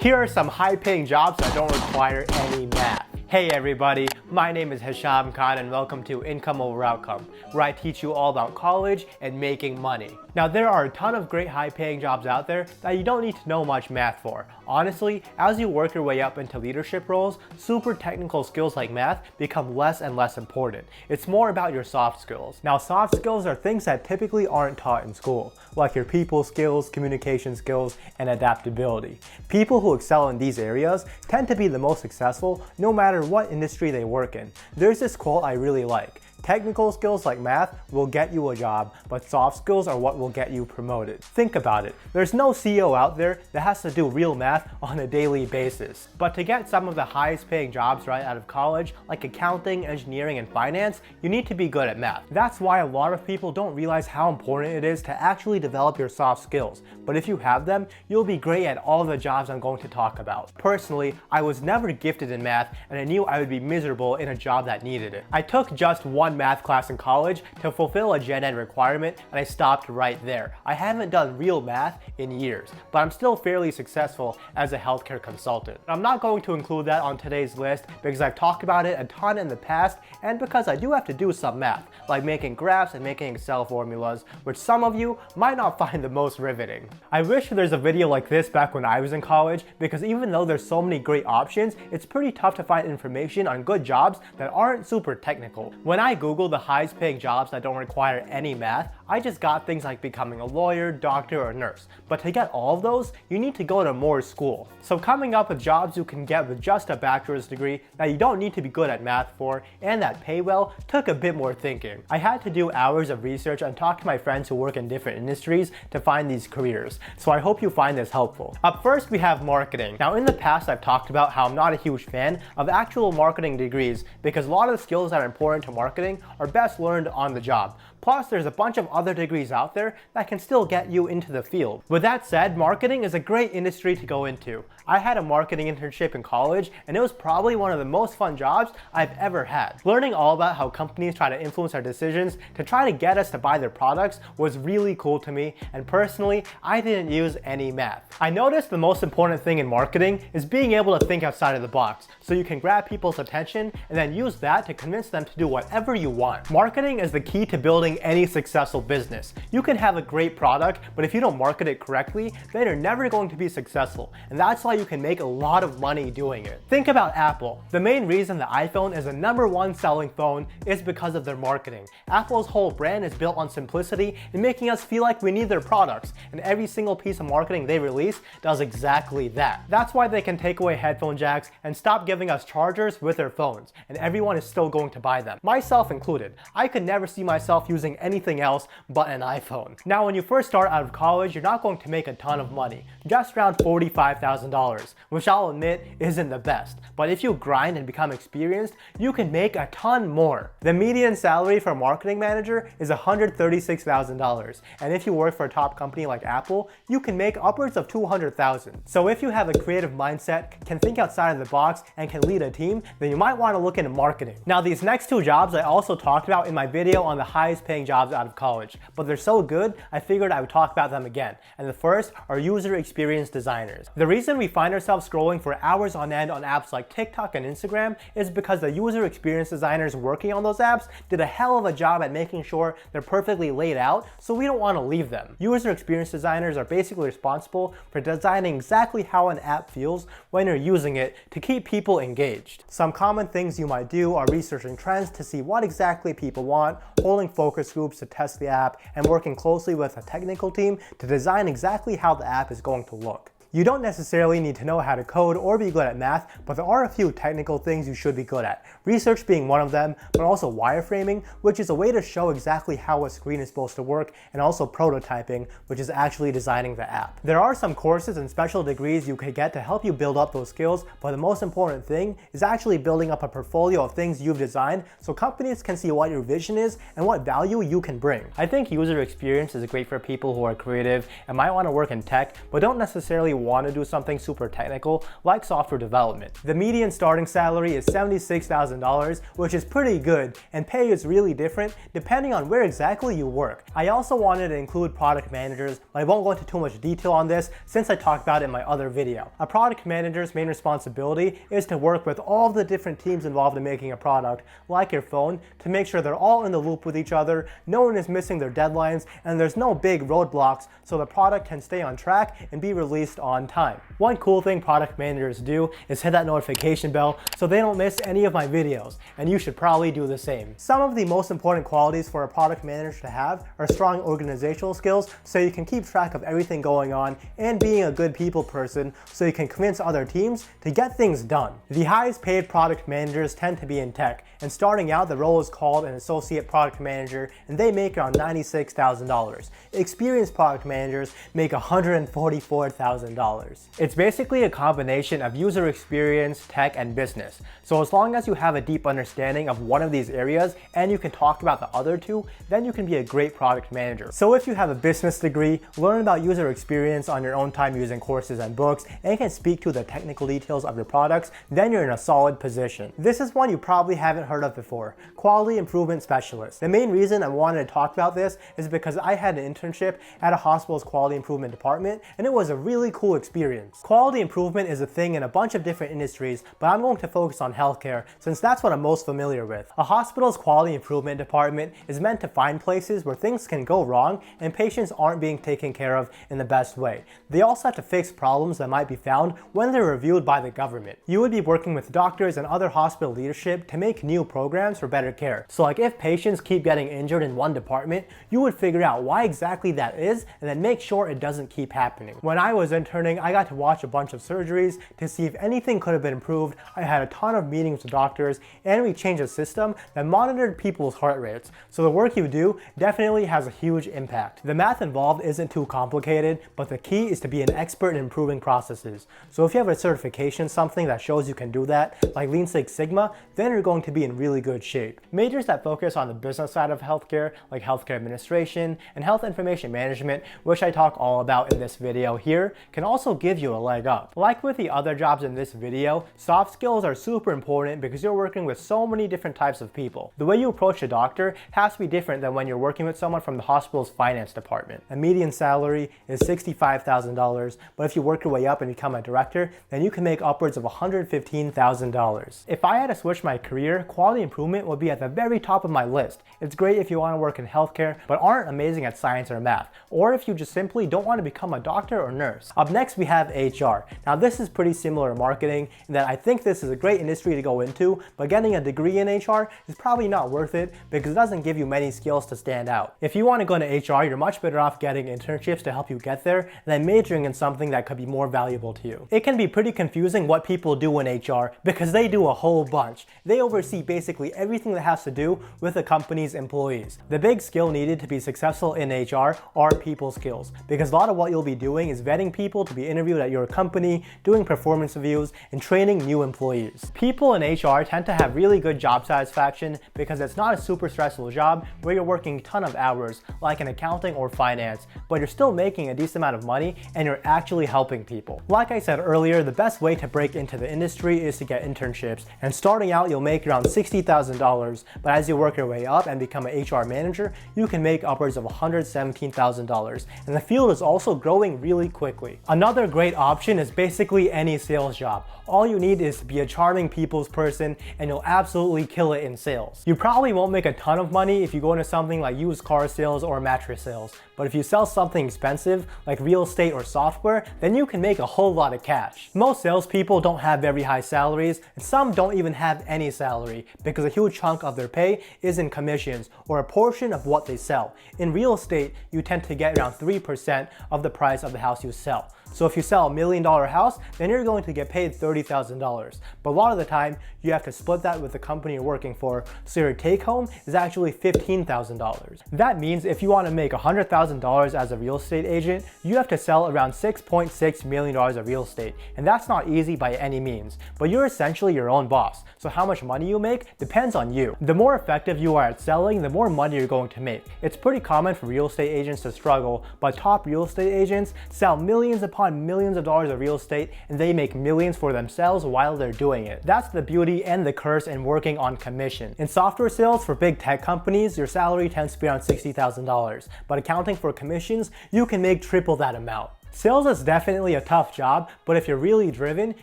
Here are some high-paying jobs that don't require any math. Hey everybody, my name is Hisham Khan and welcome to Income Over Outcome, where I teach you all about college and making money. Now there are a ton of great high-paying jobs out there that you don't need to know much math for. Honestly, as you work your way up into leadership roles, super technical skills like math become less and less important. It's more about your soft skills. Now soft skills are things that typically aren't taught in school, like your people skills, communication skills, and adaptability. People who excel in these areas tend to be the most successful no matter what industry they work in. There's this quote I really like. Technical skills like math will get you a job, but soft skills are what will get you promoted. Think about it. There's no CEO out there that has to do real math on a daily basis. But to get some of the highest paying jobs right out of college, like accounting, engineering, and finance, you need to be good at math. That's why a lot of people don't realize how important it is to actually develop your soft skills. But if you have them, you'll be great at all the jobs I'm going to talk about. Personally, I was never gifted in math, and I knew I would be miserable in a job that needed it. I took just one math class in college to fulfill a gen ed requirement, and I stopped right there. I haven't done real math in years, but I'm still fairly successful as a healthcare consultant. I'm not going to include that on today's list because I've talked about it a ton in the past, and because I do have to do some math, like making graphs and making Excel formulas, which some of you might not find the most riveting. I wish there's a video like this back when I was in college, because even though there's so many great options, it's pretty tough to find information on good jobs that aren't super technical. When I Google the highest paying jobs that don't require any math, I just got things like becoming a lawyer, doctor, or nurse. But to get all of those, you need to go to more school. So coming up with jobs you can get with just a bachelor's degree that you don't need to be good at math for and that pay well took a bit more thinking. I had to do hours of research and talk to my friends who work in different industries to find these careers. So I hope you find this helpful. Up first, we have marketing. Now in the past, I've talked about how I'm not a huge fan of actual marketing degrees because a lot of the skills that are important to marketing are best learned on the job. Plus, there's a bunch of other degrees out there that can still get you into the field. With that said, marketing is a great industry to go into. I had a marketing internship in college, and it was probably one of the most fun jobs I've ever had. Learning all about how companies try to influence our decisions to try to get us to buy their products was really cool to me, and personally, I didn't use any math. I noticed the most important thing in marketing is being able to think outside of the box, so you can grab people's attention and then use that to convince them to do whatever you want. Marketing is the key to building any successful business. You can have a great product, but if you don't market it correctly, then you're never going to be successful. And that's why you can make a lot of money doing it. Think about Apple. The main reason the iPhone is the #1 selling phone is because of their marketing. Apple's whole brand is built on simplicity and making us feel like we need their products, and every single piece of marketing they release does exactly that. That's why they can take away headphone jacks and stop giving us chargers with their phones, and everyone is still going to buy them, myself included. I could never see myself using anything else but an iPhone. Now when you first start out of college, you're not going to make a ton of money, just around $45,000, which I'll admit isn't the best. But if you grind and become experienced, you can make a ton more. The median salary for a marketing manager is $136,000, and if you work for a top company like Apple, you can make upwards of $200,000. So if you have a creative mindset, can think outside of the box, and can lead a team, then you might want to look into marketing. Now these next two jobs I also talked about in my video on the highest paying jobs out of college, but they're so good I figured I would talk about them again. And the first are user experience designers. The reason we find ourselves scrolling for hours on end on apps like TikTok and Instagram is because the user experience designers working on those apps did a hell of a job at making sure they're perfectly laid out, so we don't want to leave them. User experience designers are basically responsible for designing exactly how an app feels when you're using it to keep people engaged. Some common things you might do are researching trends to see what exactly people want, holding focus groups to test the app, and working closely with a technical team to design exactly how the app is going to look. You don't necessarily need to know how to code or be good at math, but there are a few technical things you should be good at. Research being one of them, but also wireframing, which is a way to show exactly how a screen is supposed to work, and also prototyping, which is actually designing the app. There are some courses and special degrees you can get to help you build up those skills, but the most important thing is actually building up a portfolio of things you've designed so companies can see what your vision is and what value you can bring. I think user experience is great for people who are creative and might want to work in tech, but don't necessarily want to do something super technical like software development. The median starting salary is $76,000, which is pretty good, and pay is really different depending on where exactly you work. I also wanted to include product managers, but I won't go into too much detail on this since I talked about it in my other video. A product manager's main responsibility is to work with all the different teams involved in making a product, like your phone, to make sure they're all in the loop with each other, no one is missing their deadlines, and there's no big roadblocks so the product can stay on track and be released on time. One cool thing product managers do is hit that notification bell so they don't miss any of my videos, and you should probably do the same. Some of the most important qualities for a product manager to have are strong organizational skills so you can keep track of everything going on, and being a good people person so you can convince other teams to get things done. The highest paid product managers tend to be in tech, and starting out the role is called an associate product manager, and they make around $96,000. Experienced product managers make $144,000. It's basically a combination of user experience, tech, and business. So as long as you have a deep understanding of one of these areas and you can talk about the other two, then you can be a great product manager. So if you have a business degree, learn about user experience on your own time using courses and books, and can speak to the technical details of your products, then you're in a solid position. This is one you probably haven't heard of before: quality improvement specialist. The main reason I wanted to talk about this is because I had an internship at a hospital's quality improvement department, and it was a really cool experience. Quality improvement is a thing in a bunch of different industries, but I'm going to focus on healthcare since that's what I'm most familiar with. A hospital's quality improvement department is meant to find places where things can go wrong and patients aren't being taken care of in the best way. They also have to fix problems that might be found when they're reviewed by the government. You would be working with doctors and other hospital leadership to make new programs for better care. So like if patients keep getting injured in one department, you would figure out why exactly that is and then make sure it doesn't keep happening. When I was interning, I got to watch a bunch of surgeries to see if anything could have been improved. I had a ton of meetings with doctors, and we changed a system that monitored people's heart rates. So the work you do definitely has a huge impact. The math involved isn't too complicated, but the key is to be an expert in improving processes. So if you have a certification, something that shows you can do that, like Lean Six Sigma, then you're going to be in really good shape. Majors that focus on the business side of healthcare, like healthcare administration and health information management, which I talk all about in this video here, can also give you a leg up. Like with the other jobs in this video, soft skills are super important because you're working with so many different types of people. The way you approach a doctor has to be different than when you're working with someone from the hospital's finance department. A median salary is $65,000, but if you work your way up and become a director, then you can make upwards of $115,000. If I had to switch my career, quality improvement would be at the very top of my list. It's great if you want to work in healthcare but aren't amazing at science or math, or if you just simply don't want to become a doctor or nurse. Up next we have HR. Now this is pretty similar to marketing in that I think this is a great industry to go into, but getting a degree in HR is probably not worth it because it doesn't give you many skills to stand out. If you want to go into HR, you're much better off getting internships to help you get there and then majoring in something that could be more valuable to you. It can be pretty confusing what people do in HR because they do a whole bunch. They oversee basically everything that has to do with a company's employees. The big skill needed to be successful in HR are people skills, because a lot of what you'll be doing is vetting people to be interviewed at your company, doing performance reviews, and training new employees. People in HR tend to have really good job satisfaction because it's not a super stressful job where you're working a ton of hours like in accounting or finance, but you're still making a decent amount of money and you're actually helping people. Like I said earlier, the best way to break into the industry is to get internships, and starting out you'll make around $60,000, but as you work your way up and become an HR manager, you can make upwards of $117,000, and the field is also growing really quickly. Another great option is basically any sales job. All you need is to be a charming people's person and you'll absolutely kill it in sales. You probably won't make a ton of money if you go into something like used car sales or mattress sales, but if you sell something expensive like real estate or software, then you can make a whole lot of cash. Most salespeople don't have very high salaries, and some don't even have any salary because a huge chunk of their pay is in commissions or a portion of what they sell. In real estate, you tend to get around 3% of the price of the house you sell. So if you sell $1 million house, then you're going to get paid $30,000. But a lot of the time, you have to split that with the company you're working for, so your take home is actually $15,000. That means if you want to make $100,000 as a real estate agent, you have to sell around $6.6 million of real estate. And that's not easy by any means, but you're essentially your own boss. So how much money you make depends on you. The more effective you are at selling, the more money you're going to make. It's pretty common for real estate agents to struggle, but top real estate agents sell millions upon upon millions of dollars of real estate and they make millions for themselves while they're doing it. That's the beauty and the curse in working on commission. In software sales for big tech companies, your salary tends to be around $60,000, but accounting for commissions, you can make triple that amount. Sales is definitely a tough job, but if you're really driven,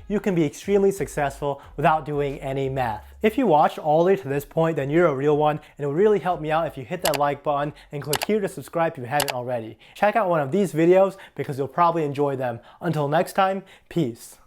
you can be extremely successful without doing any math. If you watched all the way to this point, then you're a real one, and it would really help me out if you hit that like button and click here to subscribe if you haven't already. Check out one of these videos because you'll probably enjoy them. Until next time, peace.